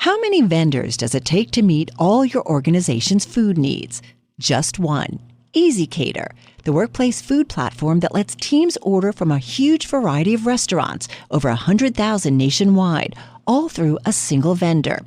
How many vendors does it take to meet all your organization's food needs? Just one. EasyCater, the workplace food platform that lets teams order from a huge variety of restaurants, over 100,000 nationwide, all through a single vendor.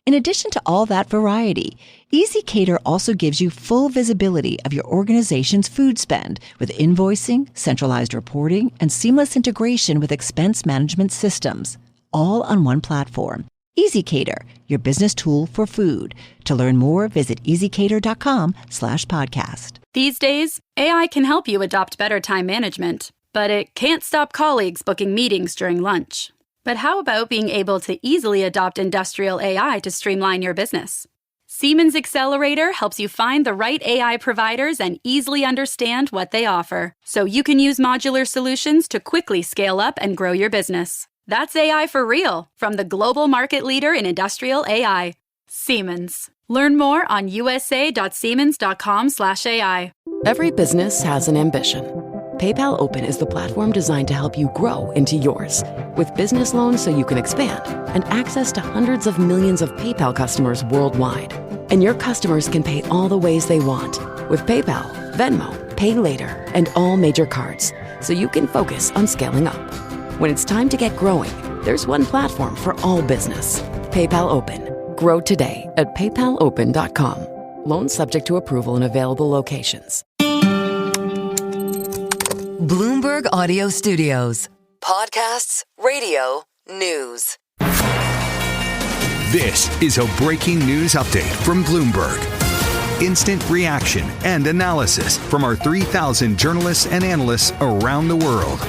In addition to all that variety, EasyCater also gives you full visibility of your organization's food spend with invoicing, centralized reporting, and seamless integration with expense management systems, all on one platform. EasyCater, your business tool for food. To learn more, visit easycater.com/podcast. These days, AI can help you adopt better time management, but it can't stop colleagues booking meetings during lunch. But how about being able to easily adopt industrial AI to streamline your business? Siemens Accelerator helps you find the right AI providers and easily understand what they offer, so you can use modular solutions to quickly scale up and grow your business. That's AI for real, from the global market leader in industrial AI, Siemens. Learn more on usa.siemens.com/AI. Every business has an ambition. PayPal Open is the platform designed to help you grow into yours. With business loans so you can expand and access to hundreds of millions of PayPal customers worldwide. And your customers can pay all the ways they want with PayPal, Venmo, Pay Later, and all major cards, so you can focus on scaling up. When it's time to get growing, there's one platform for all business. PayPal Open. Grow today at paypalopen.com. Loans subject to approval in available locations. Bloomberg Audio Studios. Podcasts, radio, news. This is a breaking news update from Bloomberg. Instant reaction and analysis from our 3,000 journalists and analysts around the world.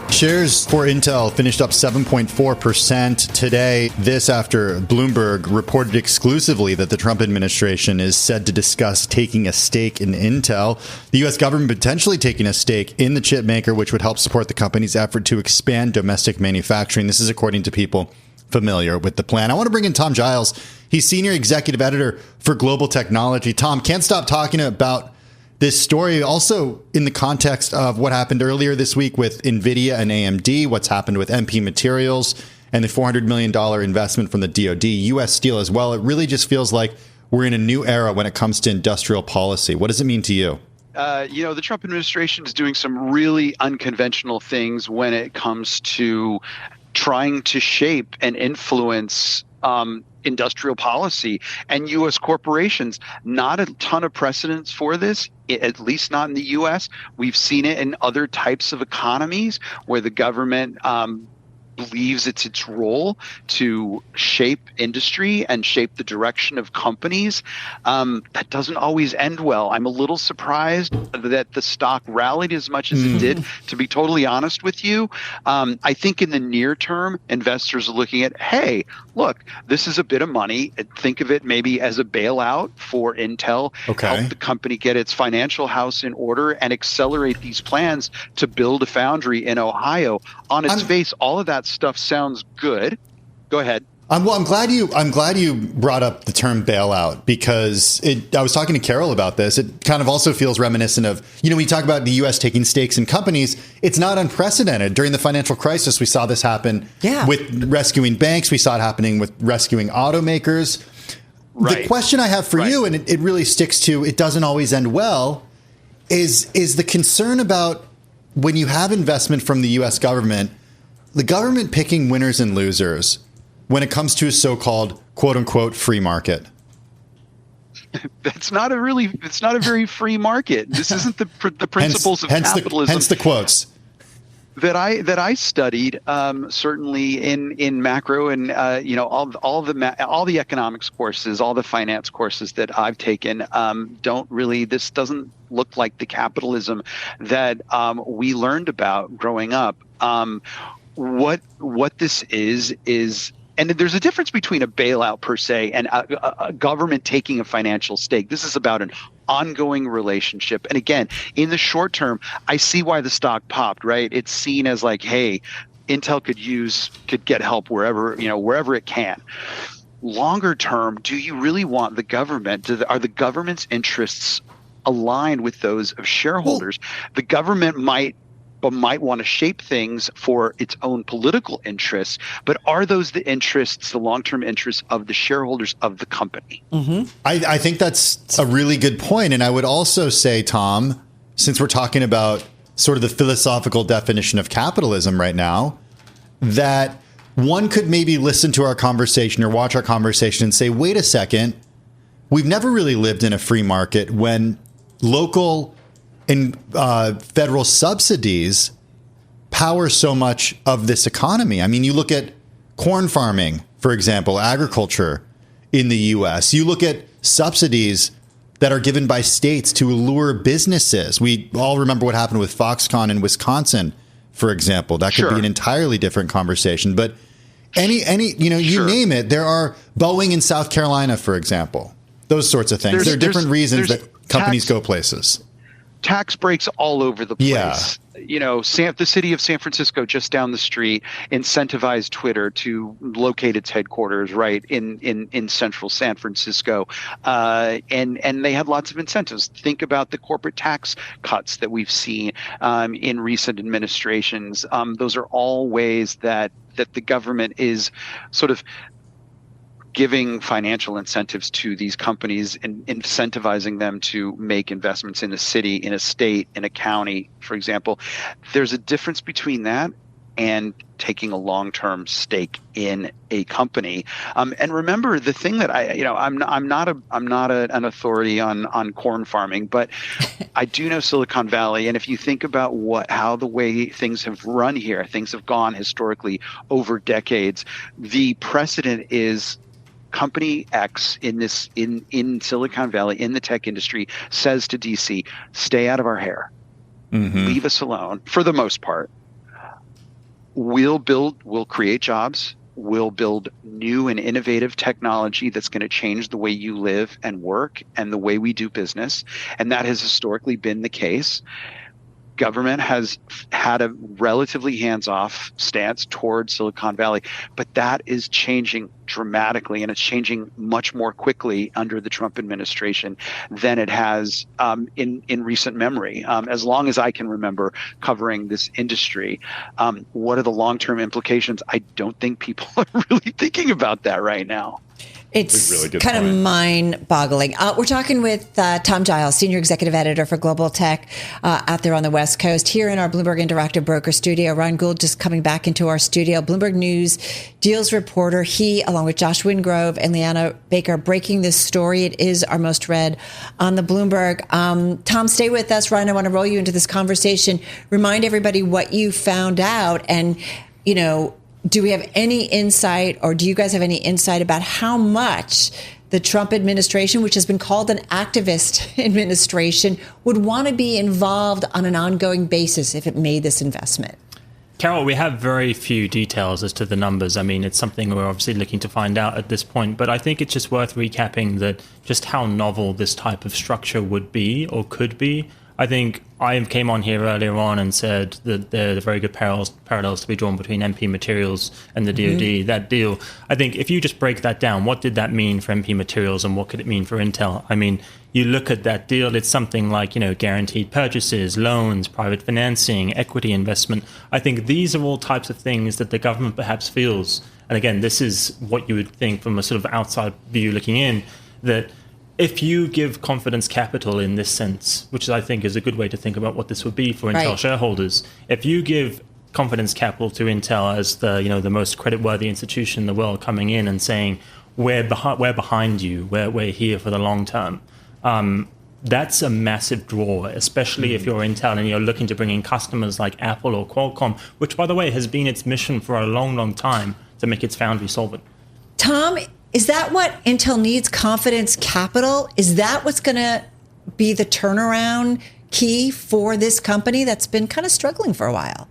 Shares for Intel finished up 7.4% today. This after Bloomberg reported exclusively that the Trump administration is said to discuss taking a stake in Intel. The U.S. government potentially taking a stake in the chipmaker, which would help support the company's effort to expand domestic manufacturing. This is according to people familiar with the plan. I want to bring in Tom Giles. He's senior executive editor for Global Technology. Tom, can't stop talking about this story also in the context of what happened earlier this week with NVIDIA and AMD, what's happened with MP Materials and the $400 million investment from the DoD, U.S. Steel as well. It really just feels like we're in a new era when it comes to industrial policy. What does it mean to you? The Trump administration is doing some really unconventional things when it comes to trying to shape and influence industrial policy and U.S. corporations. Not a ton of precedents for this, at least not in the U.S. We've seen it in other types of economies where the government believes it's its role to shape industry and shape the direction of companies. That doesn't always end well. I'm a little surprised that the stock rallied as much as it did, to be totally honest with you. I think in the near term, investors are looking at, hey, look, this is a bit of money. Think of it maybe as a bailout for Intel. Okay. Help the company get its financial house in order and accelerate these plans to build a foundry in Ohio. On its face, all of that stuff sounds good. Go ahead. I'm glad you brought up the term bailout, because I was talking to Carol about this. It kind of also feels reminiscent of, when you talk about the U.S. taking stakes in companies, it's not unprecedented. During the financial crisis, we saw this happen with rescuing banks. We saw it happening with rescuing automakers. Right. The question I have for you, and it really sticks to, it doesn't always end well, is the concern about when you have investment from the U.S. government, the government picking winners and losers when it comes to a so-called quote unquote free market. It's not a very free market. This isn't the principles of capitalism. Hence the quotes that I studied, certainly in macro and all the economics courses, all the finance courses that I've taken this doesn't look like the capitalism that we learned about growing up. What this is. And there's a difference between a bailout per se and a government taking a financial stake. This is about an ongoing relationship. And again, in the short term, I see why the stock popped, right? It's seen as like, hey, Intel could get help wherever it can. Longer term, do you really want the government? Are the government's interests aligned with those of shareholders? The government might but might want to shape things for its own political interests. But are those the interests, the long-term interests of the shareholders of the company? Mm-hmm. I think that's a really good point. And I would also say, Tom, since we're talking about sort of the philosophical definition of capitalism right now, that one could maybe listen to our conversation or watch our conversation and say, wait a second, we've never really lived in a free market when local and federal subsidies power so much of this economy. I mean, you look at corn farming, for example, agriculture in the U.S. You look at subsidies that are given by states to lure businesses. We all remember what happened with Foxconn in Wisconsin, for example. That could be an entirely different conversation. But any you name it, there are Boeing in South Carolina, for example. Those sorts of things. There are different reasons that companies go places. Tax breaks all over the place. Yeah. The city of San Francisco, just down the street, incentivized Twitter to locate its headquarters right in central San Francisco, and they had lots of incentives. Think about the corporate tax cuts that we've seen in recent administrations. Those are all ways that the government is sort of giving financial incentives to these companies and incentivizing them to make investments in a city, in a state, in a county, for example. There's a difference between that and taking a long-term stake in a company. And remember, the thing that I'm not an authority on corn farming, but I do know Silicon Valley. And if you think about how the way things have run here, things have gone historically over decades, the precedent is Company X in Silicon Valley, in the tech industry, says to DC, stay out of our hair. Mm-hmm. Leave us alone for the most part. We'll create jobs. We'll build new and innovative technology that's going to change the way you live and work and the way we do business. And that has historically been the case. Government has had a relatively hands-off stance towards Silicon Valley, but that is changing dramatically, and it's changing much more quickly under the Trump administration than it has in recent memory. As long as I can remember covering this industry, what are the long-term implications? I don't think people are really thinking about that right now. It's really kind of mind-boggling. We're talking with Tom Giles, Senior Executive Editor for Global Tech out there on the West Coast. Here in our Bloomberg Interactive Broker studio, Ryan Gould just coming back into our studio. Bloomberg News deals reporter. He, along with Josh Wingrove and Leanna Baker, breaking this story. It is our most read on the Bloomberg. Tom, stay with us. Ryan, I want to roll you into this conversation. Remind everybody what you found out and, do we have any insight, or do you guys have any insight about how much the Trump administration, which has been called an activist administration, would want to be involved on an ongoing basis if it made this investment? Carol, we have very few details as to the numbers. I mean, it's something we're obviously looking to find out at this point, but I think it's just worth recapping that just how novel this type of structure would be or could be. I think I came on here earlier on and said that there are very good parallels to be drawn between MP Materials and the DoD. Mm-hmm. That deal, I think if you just break that down, what did that mean for MP Materials and what could it mean for Intel? I mean, you look at that deal, it's something like, guaranteed purchases, loans, private financing, equity investment. I think these are all types of things that the government perhaps feels. And again, this is what you would think from a sort of outside view looking in, that if you give confidence capital in this sense, which I think is a good way to think about what this would be for Intel shareholders, if you give confidence capital to Intel as the most creditworthy institution in the world coming in and saying, we're behind you, we're here for the long term, that's a massive draw, especially if you're Intel and you're looking to bring in customers like Apple or Qualcomm, which, by the way, has been its mission for a long, long time to make its foundry solvent. Tom, is that what Intel needs, confidence capital? Is that what's going to be the turnaround key for this company that's been kind of struggling for a while?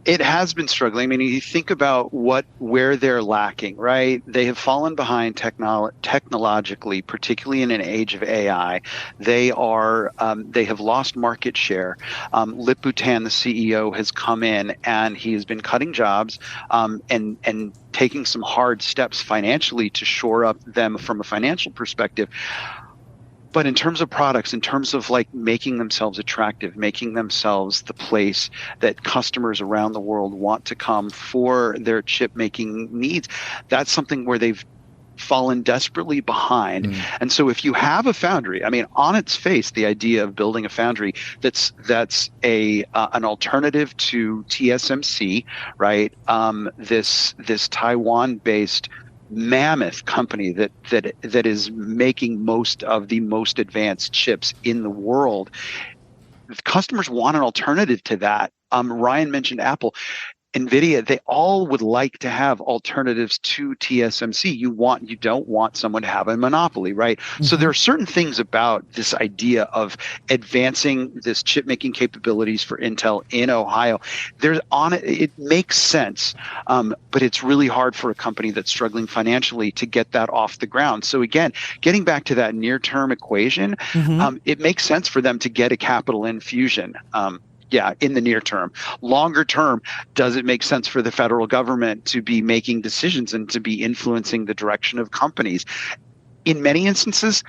It has been struggling. I mean, you think about where they're lacking, right? They have fallen behind technologically, particularly in an age of AI. They have lost market share. Lip Bhutan, the CEO, has come in and he has been cutting jobs and taking some hard steps financially to shore up them from a financial perspective. But in terms of products, in terms of like making themselves attractive, making themselves the place that customers around the world want to come for their chip making needs, that's something where they've fallen desperately behind. And so if you have a foundry, I mean, on its face, the idea of building a foundry that's an alternative to TSMC, right? This Taiwan-based mammoth company that is making most of the most advanced chips in the world. Customers want an alternative to that. Ryan mentioned Apple. NVIDIA, they all would like to have alternatives to TSMC. You don't want someone to have a monopoly, right? So there are certain things about this idea of advancing this chip making capabilities for Intel in Ohio. It makes sense, but it's really hard for a company that's struggling financially to get that off the ground. So again, getting back to that near-term equation, it makes sense for them to get a capital infusion. In the near term. Longer term, does it make sense for the federal government to be making decisions and to be influencing the direction of companies? In many instances,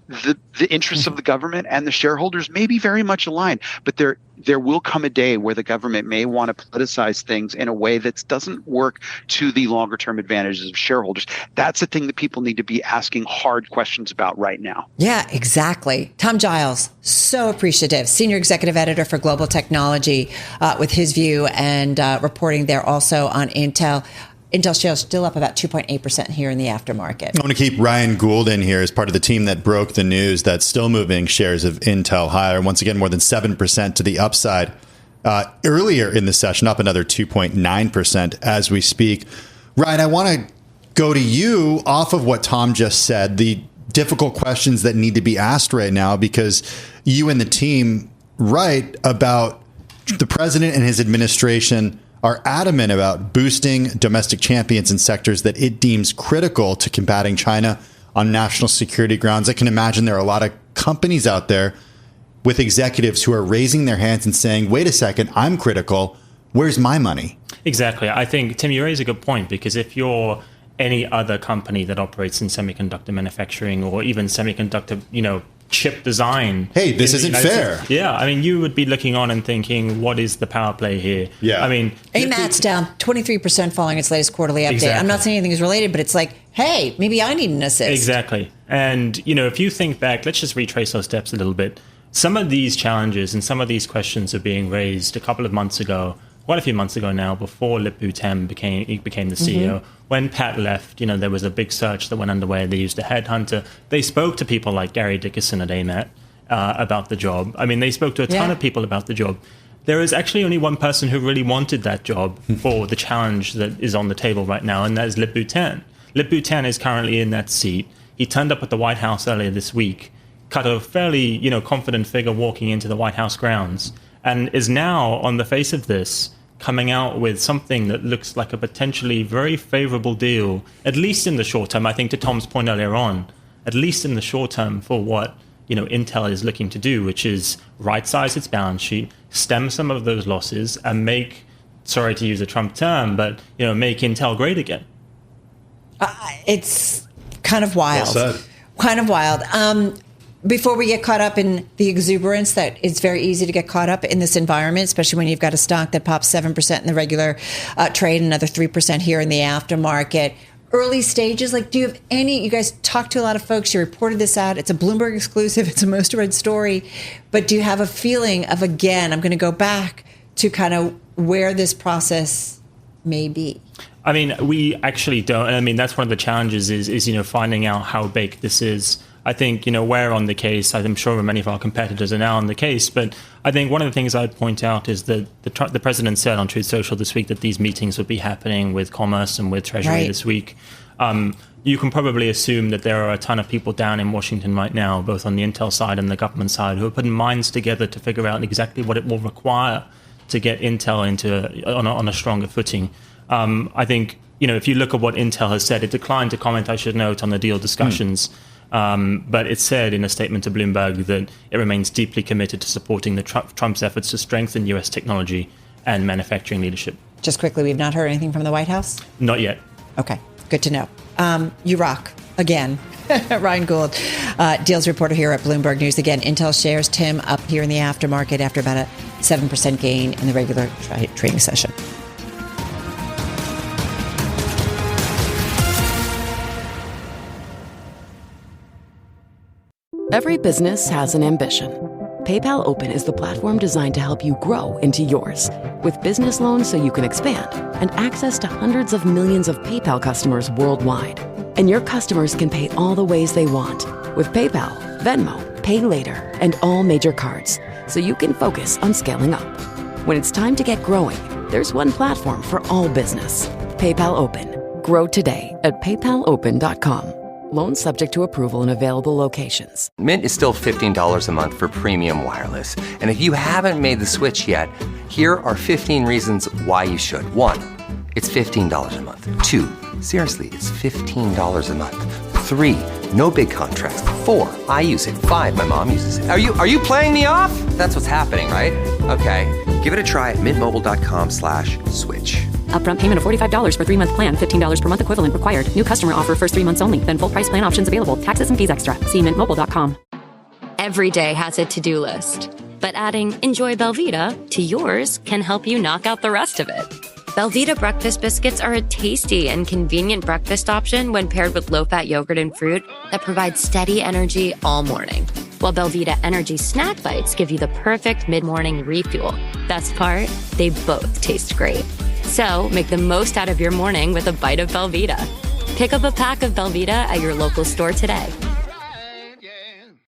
the interests of the government and the shareholders may be very much aligned, but there will come a day where the government may want to politicize things in a way that doesn't work to the longer term advantages of shareholders. That's the thing that people need to be asking hard questions about right now. Yeah, exactly. Tom Giles, so appreciative. Senior Executive Editor for Global Technology, with his view and reporting there also on Intel. Intel shares still up about 2.8% here in the aftermarket. I want to keep Ryan Gould in here as part of the team that broke the news that's still moving shares of Intel higher. Once again, more than 7% to the upside. Earlier in the session, up another 2.9% as we speak. Ryan, I want to go to you off of what Tom just said, the difficult questions that need to be asked right now, because you and the team write about the president and his administration are adamant about boosting domestic champions in sectors that it deems critical to combating China on national security grounds. I can imagine there are a lot of companies out there with executives who are raising their hands and saying, wait a second, I'm critical. Where's my money? Exactly. I think, Tim, you raise a good point, because if you're any other company that operates in semiconductor manufacturing or even semiconductor, chip design. Hey, this isn't fair. Yeah, I mean, you would be looking on and thinking, what is the power play here? Yeah. I mean, AMAT's down 23% following its latest quarterly update. Exactly. I'm not saying anything is related, but it's like, hey, maybe I need an assist. Exactly. And, if you think back, let's just retrace those steps a little bit. Some of these challenges and some of these questions are being raised a couple of months ago, quite a few months ago now, before Lip-Bu Tem became the CEO. When Pat left, there was a big search that went underway. They used a headhunter. They spoke to people like Gary Dickerson at AMAT about the job. I mean, they spoke to a ton of people about the job. There is actually only one person who really wanted that job for the challenge that is on the table right now, and that is Lip-Bu Tem. Lip-Bu Tem is currently in that seat. He turned up at the White House earlier this week, cut a fairly, confident figure walking into the White House grounds, and is now, on the face of this, coming out with something that looks like a potentially very favorable deal, at least in the short term. I think to Tom's point earlier on, at least in the short term for what Intel is looking to do, which is right-size its balance sheet, stem some of those losses, and make, sorry to use a Trump term, but make Intel great again. It's kind of wild. Well said. Kind of wild. Before we get caught up in the exuberance, that it's very easy to get caught up in this environment, especially when you've got a stock that pops 7% in the regular trade, another 3% here in the aftermarket. Early stages, do you have you guys talked to a lot of folks, you reported this out, it's a Bloomberg exclusive, it's a most read story, but do you have a feeling of, again, I'm going to go back to kind of where this process may be? I mean, we actually don't. I mean, that's one of the challenges is finding out how baked this is. I think, we're on the case. I'm sure many of our competitors are now on the case. But I think one of the things I'd point out is that the president said on Truth Social this week that these meetings would be happening with Commerce and with Treasury this week. You can probably assume that there are a ton of people down in Washington right now, both on the Intel side and the government side, who are putting minds together to figure out exactly what it will require to get Intel on a stronger footing. I think, if you look at what Intel has said, it declined to comment, I should note, on the deal discussions. But it said in a statement to Bloomberg that it remains deeply committed to supporting Trump's efforts to strengthen U.S. technology and manufacturing leadership. Just quickly, we've not heard anything from the White House? Not yet. Okay, good to know. You rock again. Ryan Gould, deals reporter here at Bloomberg News. Again, Intel shares, Tim, up here in the aftermarket after about a 7% gain in the regular trading session. Every business has an ambition. PayPal Open is the platform designed to help you grow into yours. With business loans so you can expand and access to hundreds of millions of PayPal customers worldwide. And your customers can pay all the ways they want with PayPal, Venmo, Pay Later, and all major cards, so you can focus on scaling up. When it's time to get growing, there's one platform for all business. PayPal Open. Grow today at paypalopen.com. Loans subject to approval in available locations. Mint is still $15 a month for premium wireless. And if you haven't made the switch yet, here are 15 reasons why you should. 1, it's $15 a month. 2, seriously, it's $15 a month. 3, no big contracts. 4, I use it. 5, my mom uses it. Are you playing me off? That's what's happening, right? Okay, give it a try at mintmobile.com/switch. Upfront payment of $45 for 3-month plan. $15 per month equivalent required. New customer offer first 3 months only. Then full price plan options available. Taxes and fees extra. See mintmobile.com. Every day has a to-do list. But adding Enjoy Belvita to yours can help you knock out the rest of it. Belvita breakfast biscuits are a tasty and convenient breakfast option when paired with low-fat yogurt and fruit that provides steady energy all morning. While Belvita Energy Snack Bites give you the perfect mid-morning refuel. Best part, they both taste great. So make the most out of your morning with a bite of Belvita. Pick up a pack of Belvita at your local store today.